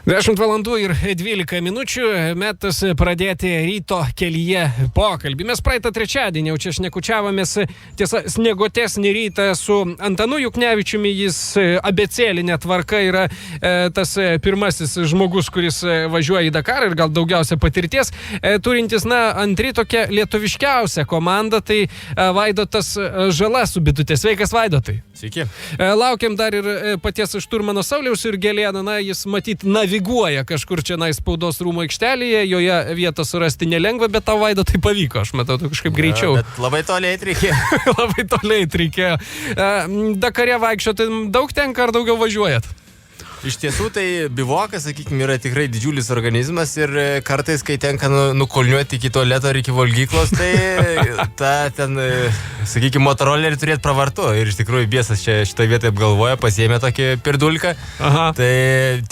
10 valandų ir 12 minučių, metas pradėti ryto kelyje pokalbį. Mes praeitą trečiadienį jau čia šnekučiavomės, tiesa, sniegotesnį rytą su Antanu Juknevičiumi, jis abecėlinė tvarka yra tas pirmasis žmogus, kuris važiuoja į Dakarą ir gal daugiausia patirties, turintis, antri tokia lietuviškiausia komanda, tai Vaidotas Žala su bitutė. Sveikas, Vaidotai. Sveiki. Laukiam dar ir paties šturmano Sauliaus ir Gelėno, jis matyt naviguoja kažkur čia spaudos rūmų aikštelėje, joje vietos surasti nelengva, bet tau, Vaidotai, pavyko, aš matau, tu kažkaip greičiau. Bet labai toliai reikėjo. Labai toliai reikėjo. Dakare vaikščioti daug tenka ar daugiau važiuojat? Iš tiesų, tai bivokas, sakykime, yra tikrai didžiulis organizmas ir kartais, kai tenka nukolniuoti iki tualeto ar iki valgyklos, tai ten, sakykime, motorolerį turėti pravartu. Ir iš tikrųjų biesas čia šitoje vietoje apgalvoja, pasiėmė tokį pirdulką. Aha. Tai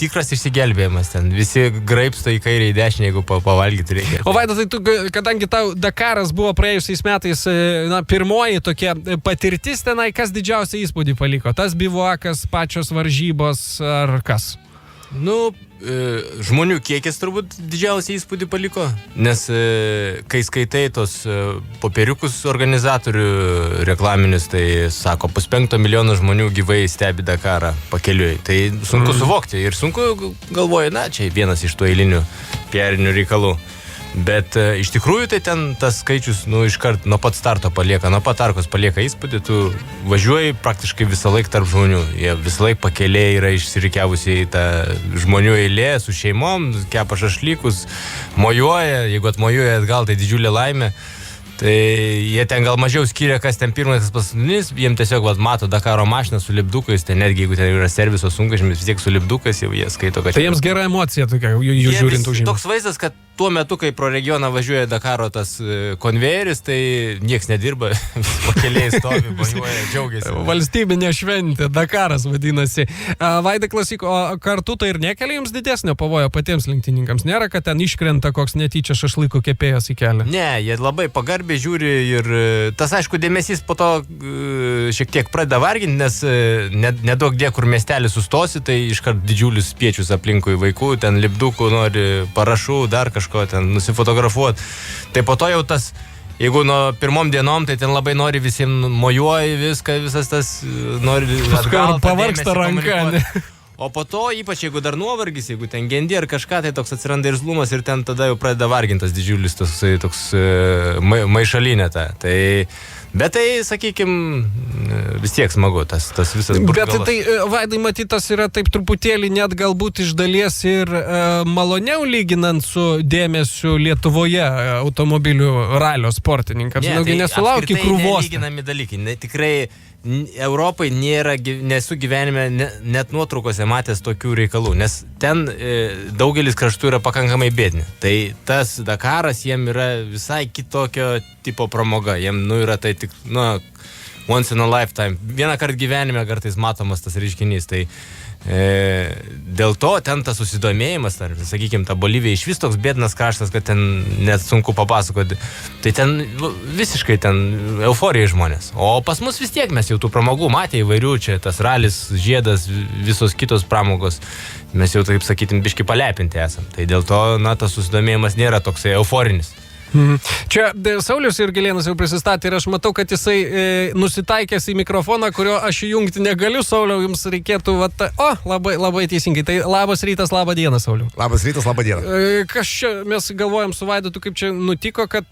tikras išsigelbėjimas ten. Visi graibsto į kairę, į dešinę, jeigu pavalgyti reikia. O Vaidotai, tu, kadangi tau Dakaras buvo praėjusiais metais, pirmoji tokia patirtis tenai, kas didžiausią įspūdį paliko? Tas bivokas, pačios varžybos ar kas? Žmonių kiekis turbūt didžiausią įspūdį paliko, nes kai skaitai tos popieriukus organizatorių reklaminius, tai sako, 500 milijonų žmonių gyvai stebi Dakarą pakeliui. Tai sunku suvokti ir sunku galvoja, čia vienas iš tų eilinių PR-inių reikalų. Bet iš tikrųjų tai ten tas skaičius iškart nuo pat starto palieka, nuo pat arkos palieka įspūdį, tu važiuoji praktiškai visą laiką tarp žmonių. Jie visą laiką pakeliai yra išsirikiavusi į tą žmonių eilė su šeimom, kepa šašlykus, mojuoja, jeigu atmojuoja atgal, tai didžiulė laimė. Tai jie ten gal mažiau skiria, kas ten pirmas, kas paskutinis, jiem tiesiog mato Dakaro mašiną su lipdukais, tai netgi jeigu ten yra serviso sunkvežimis, vis tiek su lipdukais jau jie skaito, kad... Tai jiems gera emocija tokia, jų žiūrint užimti. Toks vaizdas, kad tuo metu, kai pro regioną važiuoja Dakaro tas konvejeris, tai nieks nedirba, pakeliai stovi, važiuoja, džiaugiasi. Valstybinė šventė, Dakaras vadinasi. Vaidai, klausyk, o kartu tai ir nekelia jums didesnio pavojo patiems lenktynininkams? Nėra, kad ten iškrenta koks netyčia šašlyko kepėjas į kelią? Ne, jie labai pagarbiai žiūri ir tas, aišku, dėmesys po to šiek tiek pradeda varginti, nes nedaug dė, kur miestelį sustosi, tai iškart didžiulius spiečius aplinkui vaikų, ten lipdukų nori, parašų, dar kažko ten nusifotografuoti. Tai po to jau tas, jeigu nuo pirmom dienom, tai ten labai nori visiems mojuoji viską, visas tas nori atgal. Pavargsta ranka, ne? O po to, ypač jeigu dar nuovargis, jeigu ten gendi ar kažką, tai toks atsiranda ir zlumas ir ten tada jau pradeda vargintas didžiulis toks maišalinė ta. Bet tai, sakykime, vis tiek smagu, tas visas burgalas. Bet tai, Vaidai, matytas yra taip truputėlį net galbūt iš dalies ir maloniau lyginant su dėmesiu Lietuvoje automobilių ralio sportininkams. Tai nesulaukia krūvos. Nelyginami dalykai. Tikrai Europai nesu gyvenime net nuotraukose matęs tokių reikalų, nes ten daugelis kraštų yra pakankamai bėdni. Tai tas Dakaras jiem yra visai kitokio tipo pramoga. Jiem yra tai tik, once in a lifetime. Vieną kartą gyvenime kartais matomas tas reiškinys. Tai dėl to ten tas susidomėjimas, sakykime, ta Bolivija iš vis toks bėdnas kraštas, kad ten net sunku papasakoti. Tai ten visiškai ten euforija žmonės. O pas mus vis tiek mes jau tų pramogų matė įvairių, čia tas ralis, žiedas, visos kitos pramogos. Mes jau, taip sakytim, biški palepinti esam. Tai dėl to, tas susidomėjimas nėra toksai euforinis. Čia Saulius ir Gelėnas jau prisistatė ir aš matau, kad jisai nusitaikęs į mikrofoną, kurio aš įjungti negaliu. Sauliau, jums reikėtų... labai teisingai. Tai labas rytas, labą dieną, Sauliau. Labas rytas, labą dieną. Kas čia, mes galvojam su Vaidotu, kaip čia nutiko, kad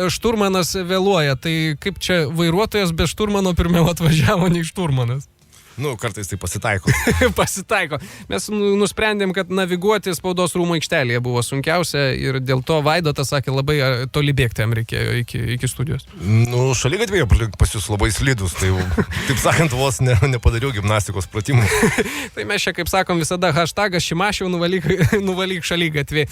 šturmanas vėluoja. Tai kaip čia vairuotojas be šturmano pirmiau atvažiavo, nei šturmanas? Kartais tai pasitaiko. Pasitaiko. Mes nusprendėm, kad naviguoti spaudos rūmų aikštelėje buvo sunkiausia ir dėl to Vaidotas sakė, labai toli bėgti jam reikėjo iki studijos. Šaligatvėje pas jūs labai slidus, tai taip sakant, vos nepadariau gimnastikos pratimų. Tai mes čia, kaip sakom, visada hashtagas Šimašiau nuvalyk šaligatvį.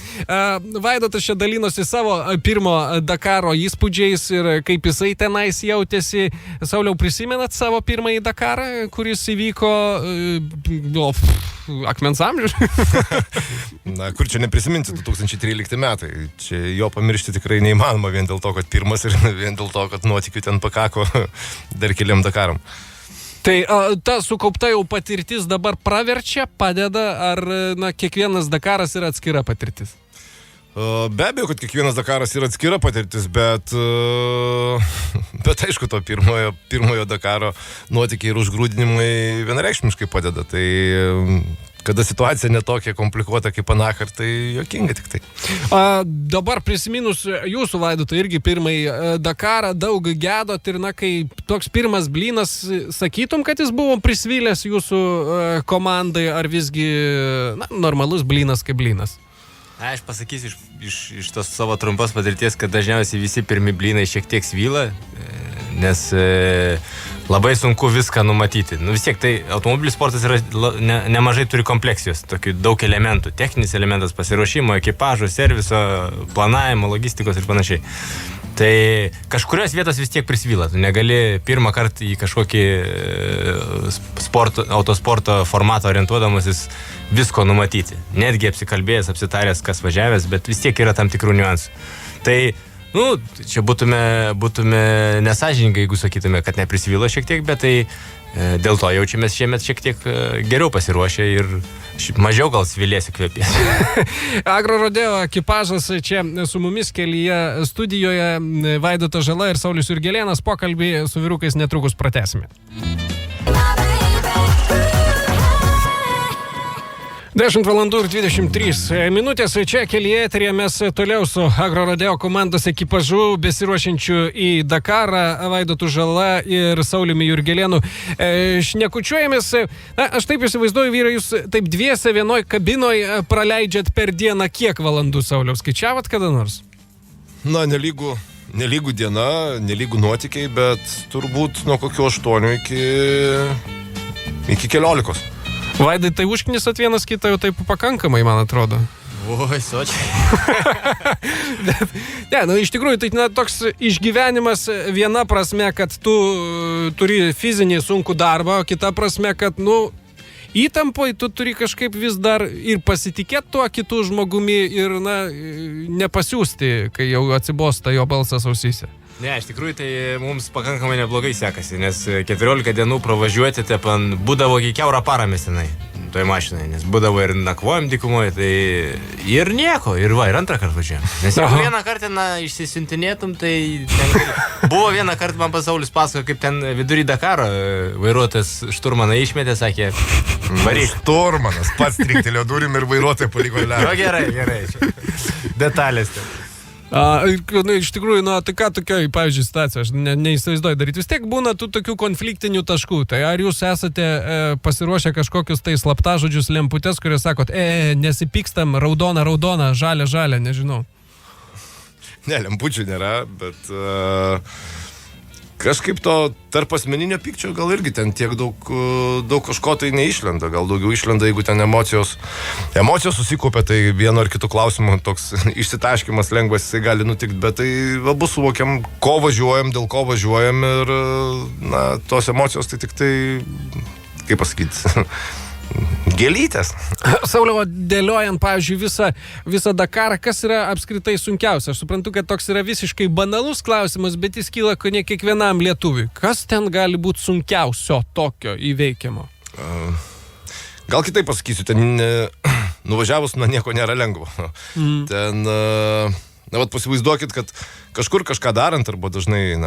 Vaidotas čia dalinosi savo pirmo Dakaro įspūdžiais ir kaip jisai tenais jautėsi. Sauliau, prisimenat savo pirmąjį Dakarą, kuris įvyko akmens amžius? Kur čia neprisiminti, 2013 metai. Čia jo pamiršti tikrai neįmanoma vien dėl to, kad pirmas ir vien dėl to, kad nuotykių ten pakako dar keliam Dakaram. Tai ta sukaupta jau patirtis dabar praverčia, padeda, ar kiekvienas Dakaras yra atskira patirtis? Be abejo, kad kiekvienas Dakaras yra atskira patirtis, bet aišku, to pirmojo Dakaro nuotykiai ir užgrūdinimai vienareikšmiškai padeda. Tai kada situacija netokia komplikuota kaip anąkart, tai juokinga tik tai. Dabar prisiminus jūsų, Vaidotai, irgi pirmąjį Dakarą, daug gedot ir, kai toks pirmas blynas, sakytum, kad jis buvo prisvylęs jūsų komandai, ar visgi normalus blynas kaip blynas? Aš pasakysiu iš tos savo trumpos patirties, kad dažniausiai visi pirmi blynai šiek tiek svyla, nes labai sunku viską numatyti. Vis tiek tai automobilių sportas yra nemažai turi kompleksijos, tokių daug elementų. Techninis elementas, pasiruošimo, ekipažo, serviso, planavimo, logistikos ir panašiai. Tai kažkurios vietos vis tiek prisvyla. Tu negali pirmą kartą į kažkokį autosporto formatą orientuodamasis visko numatyti. Netgi apsikalbėjęs, apsitaręs, kas važiavęs, bet vis tiek yra tam tikrų niuansų. Tai, čia būtume nesąžiningai, jeigu sakytume, kad neprisvylo šiek tiek, bet tai dėl to jaučiamės šiemet šiek tiek geriau pasiruošę ir mažiau gal svilėsi kvėpėsi. Agrorodeo ekipažas čia su mumis kelyje studijoje. Vaidotas Žala ir Saulius Jurgelėnas. Pokalbį su vyrukais netrukus pratęsime. 10 valandų ir 23 minutės. Čia kelyje eteryje mes toliau su Agrorodeo komandos ekipažu besiruošiančiu į Dakarą, Vaidotu Žala ir Sauliumi Jurgelėnu. Šnekučiuojamės. Aš taip įsivaizduoju, vyrai, jūs taip dviese vienoj kabinoj praleidžiat per dieną kiek valandų, Sauliau? Skaičiavat kada nors? Nelygų diena, nelygų nuotykiai, bet turbūt nuo kokio 8 iki 14. Vaidai, tai užknisat vienas kitą jau taip pakankamai, man atrodo. Oi, sočiai. Iš tikrųjų, tai toks išgyvenimas viena prasme, kad tu turi fizinį sunkų darbą, o kita prasme, kad, įtampoj tu turi kažkaip vis dar ir pasitikėti tuo kitų žmogumi ir, nepasiųsti, kai jau atsibosta jo balsas ausyse. Ne, iš tikrųjų tai mums pakankamai neblogai sekasi, nes 14 dienų pravažiuoti būdavo iki kiaurą parą mes tenai, toj mašinai, nes būdavo ir nakvojom dykumoje, tai ir nieko, ir antrą kartą važiuojam. Nes jeigu vieną kartą išsisintinėtum, tai buvo vieną kartą man Pasaulis pasakojo, kaip ten vidury Dakaro vairuotojas šturmaną išmetė, sakė, varyk. Šturmanas pats trinktelėjo durim ir vairuotojai paliko ledą. Gerai. Detalės ten. Iš tikrųjų, tai ką tokioj, pavyzdžiui, situacija, aš neįsivaizduoju daryti. Vis tiek būna tų tokių konfliktinių taškų. Tai ar jūs esate pasiruošę kažkokius tai slaptažodžius lemputes, kurios sakot, nesipykstam, raudona, žalia, nežinau. Ne, lempučių nėra, bet kažkaip to tarp asmeninio pykčio gal irgi ten tiek daug kažko tai neišlenda. Gal daugiau išlenda, jeigu ten emocijos susikopia, tai vieno ar kitų klausimų toks išsitaškymas lengvas jisai gali nutikti, bet tai abu suvokiam, ko važiuojam, dėl ko važiuojam ir, tos emocijos tai tik tai, kaip pasakyti, gėlytės. Sauliau, dėliojant, pavyzdžiui, visą Dakarą, kas yra apskritai sunkiausia? Aš suprantu, kad toks yra visiškai banalus klausimas, bet jis kyla ne kiekvienam lietuviui. Kas ten gali būti sunkiausio tokio įveikiamo? Gal kitaip pasakysiu, ten nuvažiavus nieko nėra lengvo. Ten, pasivaizduokit, kad kažkur kažką darant, arba dažnai,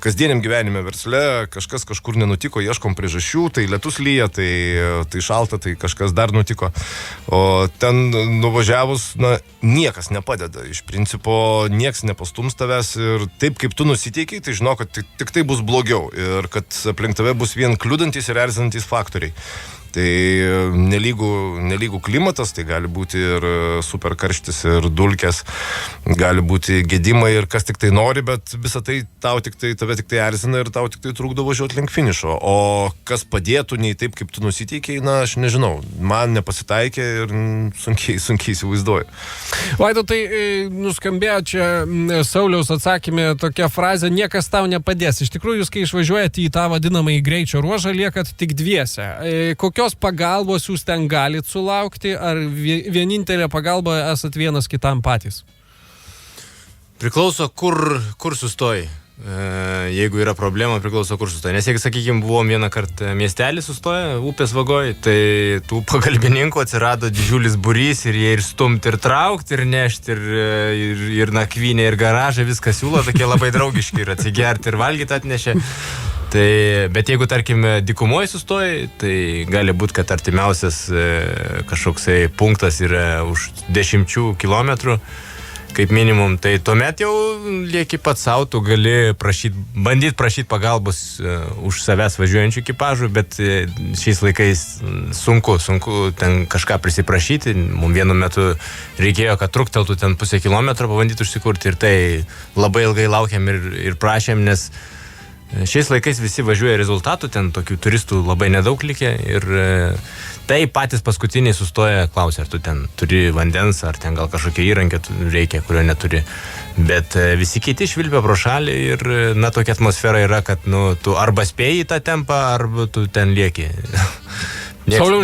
kasdieniam gyvenime versle, kažkas kažkur nenutiko, ieškom priežasčių, tai lietus lyja, tai šalta, tai kažkas dar nutiko. O ten nuvažiavus, niekas nepadeda. Iš principo, nieks nepastums tavęs ir taip, kaip tu nusiteikiai, tai žinok, kad tik tai bus blogiau ir kad aplink tave bus vien kliudantis ir erzinantis faktoriai. Tai nelygų klimatas, tai gali būti ir super karštis, ir dulkės, gali būti gedimai ir kas tik tai nori, bet visą tai tave tik tai erzina ir tau tik tai trukdo važiuoti link finišo. O kas padėtų nei taip, kaip tu nusiteikiai, aš nežinau. Man nepasitaikė ir sunkiai įsivaizduoju. Vaido, tai nuskambėjo čia Sauliaus atsakymė tokia frazė, niekas tau nepadės. Iš tikrųjų, jūs kai išvažiuojate į tą vadinamą į greičio ruožą, liekat tik dviese. Kokios pagalbos jūs ten galit sulaukti, ar vienintelė pagalba esat vienas kitam patys? Priklauso, kur sustoji. Jeigu yra problema, priklauso kur sustoja. Nes jeigu, sakykime, buvom vieną kartą miestelį sustoję, upės vagoj, tai tų pagalbininkų atsirado didžiulis būrys ir jie ir stumti, ir traukti, ir nešti, ir nakvynė, ir garažą, viską siūlo, tokie labai draugiški, ir atsigerti, ir valgyti atnešė. Tai, bet jeigu, tarkim, dykumoje sustoji, tai gali būti, kad artimiausias kažkoksai punktas yra už 10 kilometrų, kaip minimum, tai tuomet jau lieki pats savo, tu gali bandyti prašyti pagalbos už savęs važiuojančių ekipažų, bet šiais laikais sunku ten kažką prisiprašyti. Mums vienu metu reikėjo, kad trukteltų ten pusę kilometro pabandyti užsikurti ir tai labai ilgai laukiam ir prašėm, nes šiais laikais visi važiuoja rezultatų, ten tokių turistų labai nedaug likė ir tai patys paskutiniai sustoja, klausia, ar tu ten turi vandens, ar ten gal kažkokio įrankio reikia, kurio neturi. Bet visi kiti švilpia pro šalį ir, na, tokia atmosfera yra, kad, nu, tu arba spėjai tą tempą, arba tu ten lieki. Sauliau,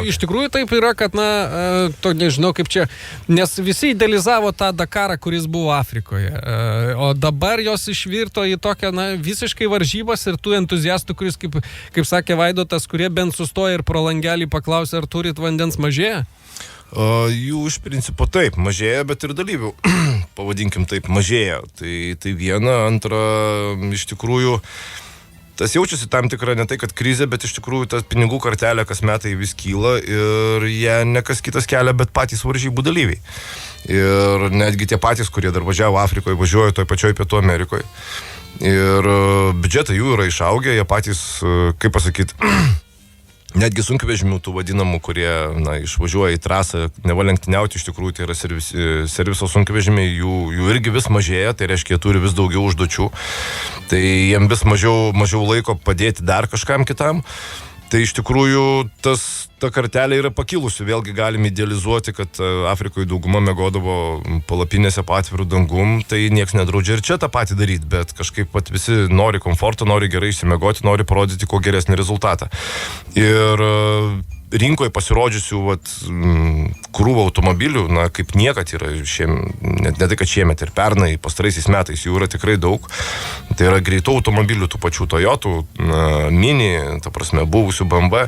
iš tikrųjų taip yra, kad, na, to nežinau kaip čia, nes visi idealizavo tą Dakarą, kuris buvo Afrikoje, o dabar jos išvirto į tokią, na, visiškai varžybas ir tų entuziastų, kuris, kaip sakė Vaidotas, kurie bent sustoja ir pro langelį paklausė, ar turit vandens, mažėja? Jų iš principo taip, mažėja, bet ir dalyvių, pavadinkim taip, mažėja. Tai viena, antra, iš tikrųjų, tas jaučiasi tam tikra ne tai, kad krizė, bet iš tikrųjų ta pinigų kartelė kas metai vis kyla ir jie ne kas kitas kelia, bet patys varžybų dalyviai. Ir netgi tie patys, kurie dar važiavo Afrikoje, važiuoja toj pačioj Pietų Amerikoje. Ir biudžetai jų yra išaugę, jie patys, kaip pasakyti, netgi sunkvežimių tų vadinamų, kurie, na, išvažiuoja į trasą, nevalenktyniauti, iš tikrųjų tai yra serviso sunkvežimiai, jų irgi vis mažėja, tai reiškia, jie turi vis daugiau užduočių, tai jiem vis mažiau laiko padėti dar kažkam kitam. Tai iš tikrųjų ta kartelė yra pakilusi, vėlgi galim idealizuoti, kad Afrikoje dauguma miegodavo palapinėse po atvirų dangum, tai nieks nedraudžia ir čia tą patį daryti, bet kažkaip pat visi nori komforto, nori gerai išsimiegoti, nori parodyti kuo geresnį rezultatą. Ir rinkoje pasirodžiusių krūvą automobilių, na, kaip niekad yra ne tai, kad šiemet ir pernai, pastaraisiais metais jų yra tikrai daug. Tai yra greitų automobilių, tų pačių Toyotų, Mini, ta prasme, buvusių BMW.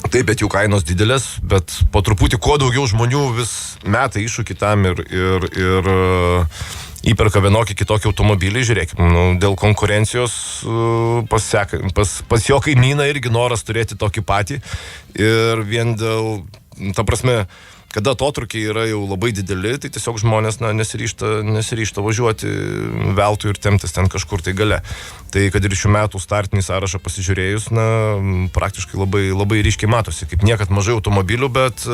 Taip, bet jų kainos didelės, bet po truputį kuo daugiau žmonių vis meta iššūkį tam ir įperka vienokį kitokį automobilį, žiūrėkime, dėl konkurencijos pas jo kaimyną irgi noras turėti tokį patį ir vien dėl, ta prasme, kada atotrukiai yra jau labai dideli, tai tiesiog žmonės, na, nesiryžta važiuoti veltui ir temptis ten kažkur tai gale. Tai kad ir šių metų startinį sąrašą pasižiūrėjus, na, praktiškai labai, labai ryškiai matosi, kaip niekad mažai automobilių, bet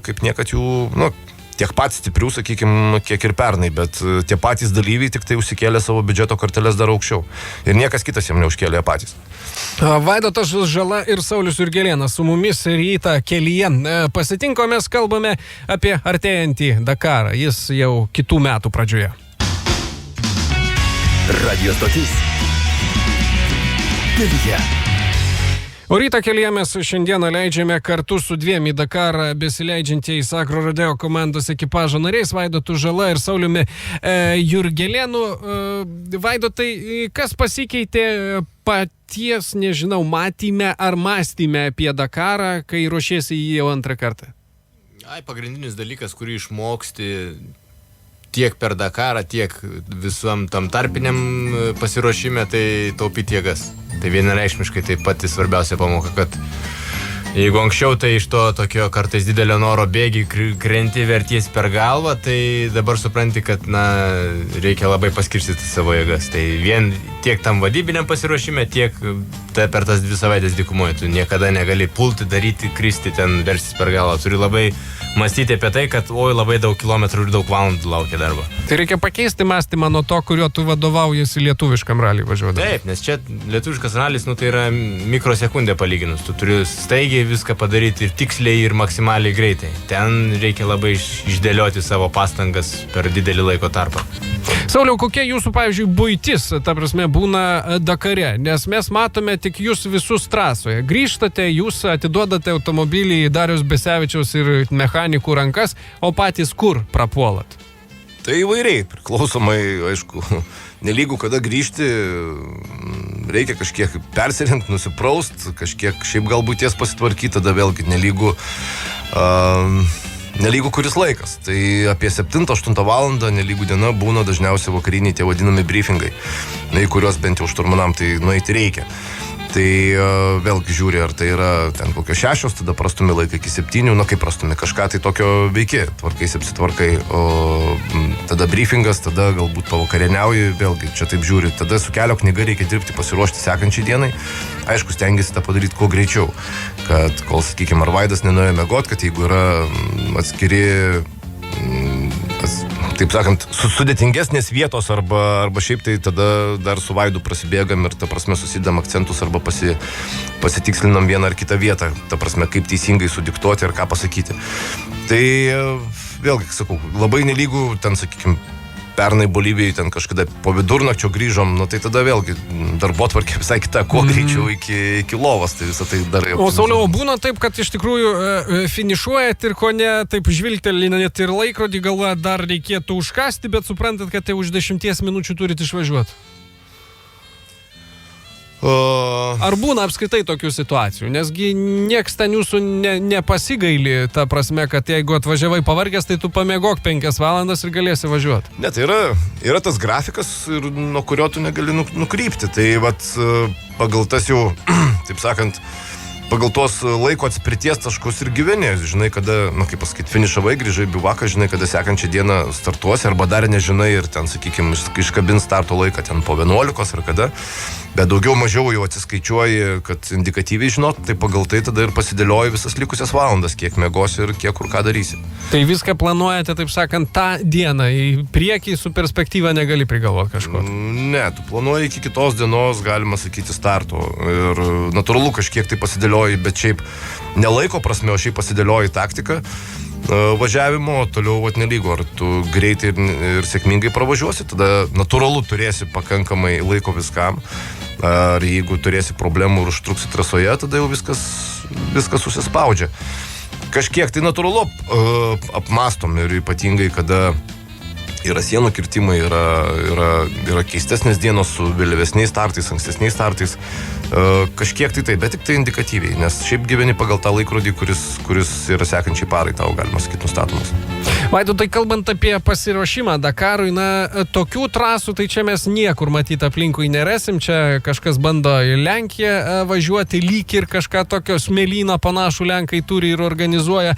kaip niekad jų, nu, tiek pat stiprių, sakykime, kiek ir pernai, bet tie patys dalyviai tik tai užsikėlė savo biudžeto korteles dar aukščiau. Ir niekas kitas jam neužkėlė patys. Vaidotas Žala ir Saulius Jurgelėnas su mumis rytą kelyje. Pasitinko, mes kalbame apie artėjantį Dakarą. Jis jau kitų metų pradžioje. Radio stotis kelyje. O rytą kelyje mes šiandieną leidžiame kartu su dviem į Dakarą besileidžiančiais Agro Rodeo komandos ekipažo nariais, Vaidotu Žala ir Sauliumi Jurgelėnu. Vaidotai, kas pasikeitė paties, nežinau, matyme ar mąstyme apie Dakarą, kai ruošiesi jį jau antrą kartą? Pagrindinis dalykas, kurį išmoksti tiek per Dakarą, tiek visam tam tarpiniam pasiruošime, tai taupyti jėgas. Tai vienareikšmiškai tai pati svarbiausia pamoka, kad jeigu anksčiau tai iš to tokio kartais didelio noro bėgi, krenti, verties per galvą, tai dabar supranti, kad, na, reikia labai paskirstyti savo jėgas. Tai vien tiek tam vadybiniam pasiruošime, tiek per tas 2 savaitės dykumoje. Tu niekada negali pulti, daryti, kristi, ten versis per galvą. Turi labai mąstyti apie tai, kad labai daug kilometrų ir daug valandų laukia darbo. Tai reikia pakeisti mąstymą nuo to, kurio tu vadovaujasi lietuviškam raliui važiuodami. Taip, nes čia lietuviškas ralis, tai yra mikrosekundė palyginus. Tu turi staigiai viską padaryti ir tiksliai, ir maksimaliai greitai. Ten reikia labai išdėlioti savo pastangas per didelį laiko tarpą. Sauliau, kokia jūsų, pavyzdžiui, buitis, ta prasme, būna Dakare? Nes mes matome tik jūs visus trasoje. Grįžtate, jūs atiduodate automobilį į Dariaus Besevičiaus ir mechanikų rankas, o patys kur prapuolat? Tai įvairiai, priklausomai, aišku, nelygu kada grįžti, reikia kažkiek persirinkti, nusipraust, kažkiek šiaip galbūt ties pasitvarkyti, tada vėlgi nelygu kuris laikas. Tai apie 7-8 valandą nelygu diena būna dažniausiai vakariniai tie vadinami briefingai, į kuriuos bent jau šturmanam tai nueiti reikia. Tai vėlgi žiūri, ar tai yra ten kokios 6, tada prastumi laiką iki 7, kaip prastumi kažką tai tokio veiki, tvarkais apsitvarkai, o tada briefingas, tada galbūt pavakarieniauji, vėlgi čia taip žiūri, tada su kelio knyga reikia dirbti, pasiruošti sekančiai dienai, aišku, stengiasi tą padaryti kuo greičiau, kad kol, sakykime, ar Vaidas nenuėjo miegot, kad jeigu yra atskiri taip sakant, sudėtingesnės vietos arba šiaip tai tada dar su Vaidu prasibėgam ir ta prasme susidam akcentus arba pasitikslinam vieną ar kitą vietą, ta prasme kaip teisingai sudiktuoti ir ką pasakyti. Tai vėlgi, sakau, labai nelygu ten, sakykime, pernai Bolivijai ten kažkada po vidurnakčio grįžom, tai tada vėlgi darbotvarkė visai kita, kuo greičiau iki lovos, tai visą tai darai. O Sauliau, būna taip, kad iš tikrųjų finišuojat ir ko ne, taip žvilgtelinat ir laikrodį galvoja, dar reikėtų užkasti, bet suprantat, kad tai už 10 minučių turit išvažiuoti. Ar būna apskritai tokių situacijų? Nesgi nieks ten jūsų nepasigaili, ta prasme, kad jeigu atvažiavai pavargęs, tai tu pamiegok 5 valandas ir galėsi važiuoti. Ne, tai yra tas grafikas, ir nuo kurio tu negali nukrypti. Tai vat pagal tas jau, taip sakant, pagal tuos laiko atspirties taškus ir gyveni. Žinai, kada, kaip pasakyti, finišavai, grįžai bivaką, žinai, kada sekančią dieną startuosi, arba dar nežinai ir ten, sakykime, iškabins starto laiką ten po 11 ar kada. Bet daugiau mažiau jau atsiskaičiuoji, kad indikatyviai žinot, tai pagal tai tada ir pasidėlioji visas likusias valandas, kiek miegosi ir kiek kur ką darysi. Tai viską planuojate, taip sakant, tą dieną į priekį su perspektyva negali prigalvoti kažko? Ne, tu planuoji iki kitos dienos, galima sakyti, starto. Ir natūralu kažkiek tai pasidėlioji, bet šiaip nelaiko prasme, o šiaip pasidėlioji taktiką važiavimo, toliau nelygu, ar tu greitai ir sėkmingai pravažiuosi, tada natūralu turėsi pakankamai laiko viskam, ar jeigu turėsi problemų ir užtruksi trasoje, tada jau viskas susispaudžia. Kažkiek tai natūralu apmastom ir ypatingai, kada yra sienų kirtimai, yra keistesnės dienos su vėlyvesniais startais, ankstesniais startais. Kažkiek tai bet tik tai indikatyviai, nes šiaip gyveni pagal tą laikrodį, kuris yra sekančiai parai tau, galima sakyti, nustatomas. Vaidu, tai kalbant apie pasiruošimą Dakarui, tokių trasų, tai čia mes niekur matyti aplinkui nerasim, čia kažkas bando į Lenkiją važiuoti, lyg ir kažką tokio smėlyną panašų Lenkai turi ir organizuoja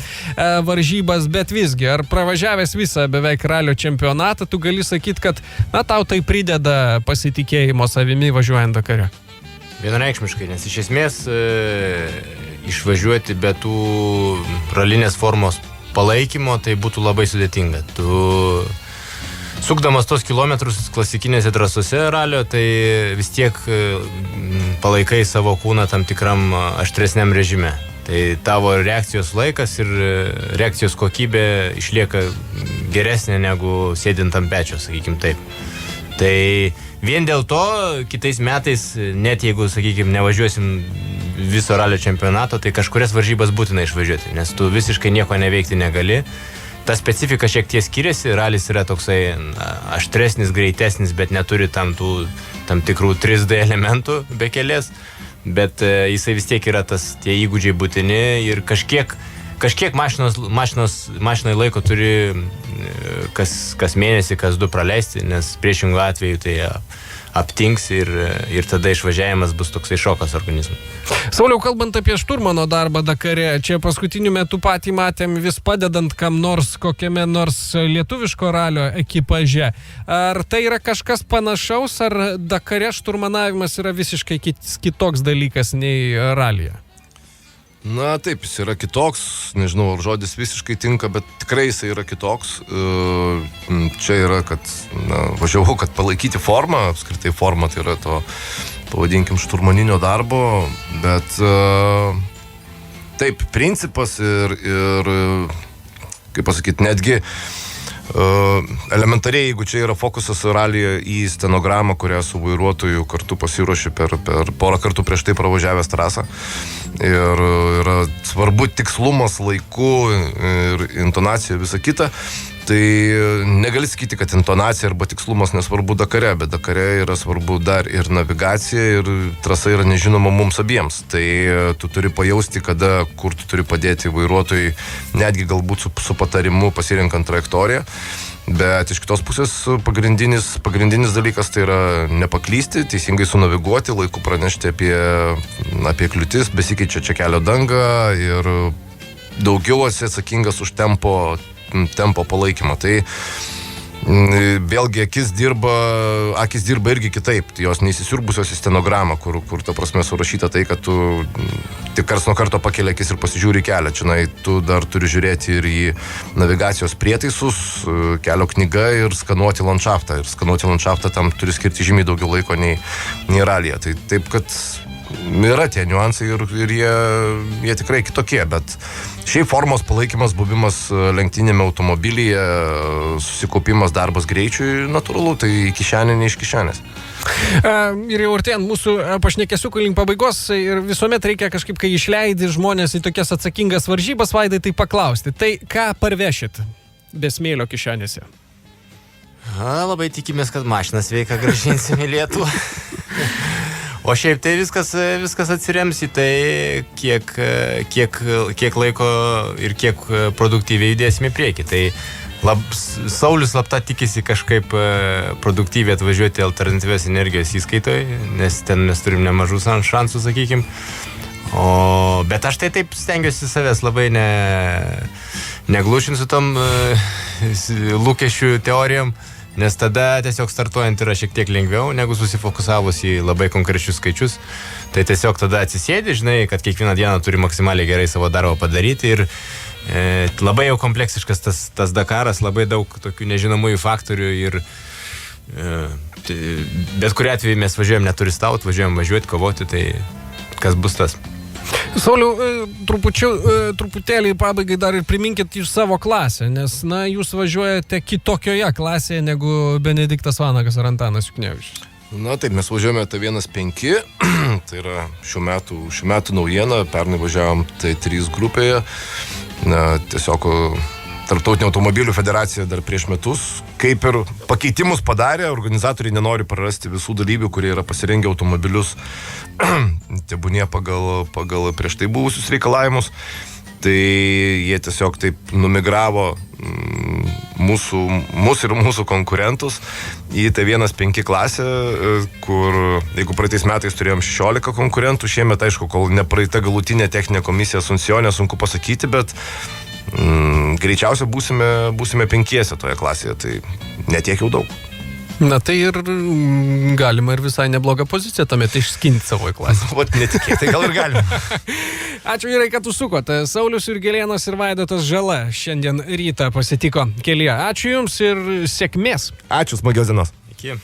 varžybas, bet visgi, ar pravažiavęs visą beveik ralio čempionatą, tu gali sakyti, kad, tau tai prideda pasitikėjimo savimi važiuojant Dakare? Vienareikšmiškai, nes iš esmės išvažiuoti be tų ralinės formos palaikymo, tai būtų labai sudėtinga. Tu sukdamas tos kilometrus klasikinėse trasose ralio, tai vis tiek palaikai savo kūną tam tikram aštresniam režime. Tai tavo reakcijos laikas ir reakcijos kokybė išlieka geresnė negu sėdint ant pečio, sakykim taip. Tai vien dėl to kitais metais, net jeigu, sakykime, nevažiuosim viso ralio čempionato, tai kažkurias varžybas būtina išvažiuoti, nes tu visiškai nieko neveikti negali. Ta specifika šiek tiek skiriasi, ralis yra toksai aštresnis, greitesnis, bet neturi tam tikrų 3D elementų be kelės, bet jisai vis tiek yra tie įgūdžiai būtini ir kažkiek mašinai laiko turi kas mėnesį, kas 2 praleisti, nes priešingų atveju tai aptings ir tada išvažiavimas bus toksai šokas organizmui. Sauliau, kalbant apie šturmano darbą Dakare, čia paskutiniu metu patį matėm vis padedant kam nors, kokiame nors lietuviško ralio ekipaže. Ar tai yra kažkas panašaus, ar Dakare šturmanavimas yra visiškai kitoks dalykas nei ralyje? Na taip, jis yra kitoks, nežinau, ar žodis visiškai tinka, bet tikrai jis yra kitoks. Čia yra, kad važiavau, kad palaikyti formą, apskritai formą, tai yra to, pavadinkim, šturmaninio darbo, bet taip, principas ir kaip pasakyti, netgi elementariai, jeigu čia yra fokusas ralyje į stenogramą, kurią su vairuotoju kartu pasiruoši per porą kartų prieš tai pravažiavęs trasą. Ir yra svarbu tikslumas, laiku ir intonacija, visa kita. Tai negali sakyti, kad intonacija arba tikslumas nesvarbu Dakare, bet Dakare yra svarbu dar ir navigacija, ir trasa yra nežinoma mums abiems. Tai tu turi pajausti, kada, kur tu turi padėti vairuotojui, netgi galbūt su patarimu pasirinkant trajektoriją. Bet iš kitos pusės pagrindinis dalykas tai yra nepaklysti, teisingai sunaviguoti, laiku pranešti apie kliūtis, besikeičiančią kelio dangą ir daugiau esi atsakingas už tempo palaikymą. Tai vėlgi akis dirba irgi kitaip, jos neįsisiurbusios į stenogramą, kur ta prasme surašyta tai, kad tu tik karts nuo karto pakeli akis ir pasižiūri kelią. Čia tu dar turi žiūrėti ir į navigacijos prietaisus, kelio knygą ir skanuoti landšaftą. Ir skanuoti landšaftą tam turi skirti žymiai daugiau laiko nei ralyje. Tai taip, kad yra tie niuansai ir jie tikrai kitokie, bet šiaip formos palaikymas, buvimas lenktyninėme automobilyje, susikaupimas, darbas greičiui, natūralu, tai kišenė ne iš kišenės. Ir jau artėjant mūsų pašnekesiukų link pabaigos ir visuomet reikia kažkaip, kai išleidi žmonės į tokias atsakingas varžybas, Vaidai, tai paklausti. Tai ką parvešit be smėlio kišenėse? Labai tikimės, kad mašiną sveiką grąžinsim į Lietuvą. O šiaip tai viskas atsirems į tai, kiek laiko ir kiek produktyviai judėsime į priekį. Tai Saulius slapta tikisi kažkaip produktyviai atvažiuoti alternatyvios energijos įskaitoj, nes ten mes turim nemažų šansų, sakykim. Bet aš tai taip stengiuosi savęs labai neglušinti su tom lūkesčių teorijom. Nes tada tiesiog startuojant yra šiek tiek lengviau, negu susifokusavus į labai konkrečius skaičius. Tai tiesiog tada atsisėdi, žinai, kad kiekvieną dieną turi maksimaliai gerai savo darbą padaryti ir labai jau kompleksiškas tas Dakaras, labai daug tokių nežinomųjų faktorių ir bet kuriuo atveju mes važiuojam neturistaut, važiuojam važiuoti, kovoti, tai kas bus tas. Sauliau, truputėlį pabaigai dar ir priminkit iš savo klasę, nes, jūs važiuojate kitokioje klasėje negu Benediktas Vanagas ar Antanas Juknevičius. Taip, mes važiuojame T15, tai yra šių metų naujiena, pernai važiavom T3 grupėje, tiesiog Tarptautinė automobilių federacija dar prieš metus, kaip ir pakeitimus padarė, organizatoriai nenori prarasti visų dalyvių, kurie yra pasirengę automobilius, tebūnie pagal prieš tai buvusius reikalavimus. Tai jie tiesiog taip numigravo mūsų ir mūsų konkurentus į T15 klasę, kur, jeigu praeitais metais turėjom 16 konkurentų, šiemet, aišku, kol nepraeita galutinė techninė komisija Asuncione, sunku pasakyti, bet greičiausiai būsime 5 toje klasėje, tai netiek jau daug. Tai ir galima ir visai neblogą poziciją tuomet išskinti savo klasę. Netikėtai, gal ir galima. Ačiū Vyrai, kad užsukote. Saulius Jurgelėnas ir Vaidotas Žala šiandien rytą pasitiko kelyje. Ačiū Jums ir sėkmės. Ačiū, smagios dienos. Iki.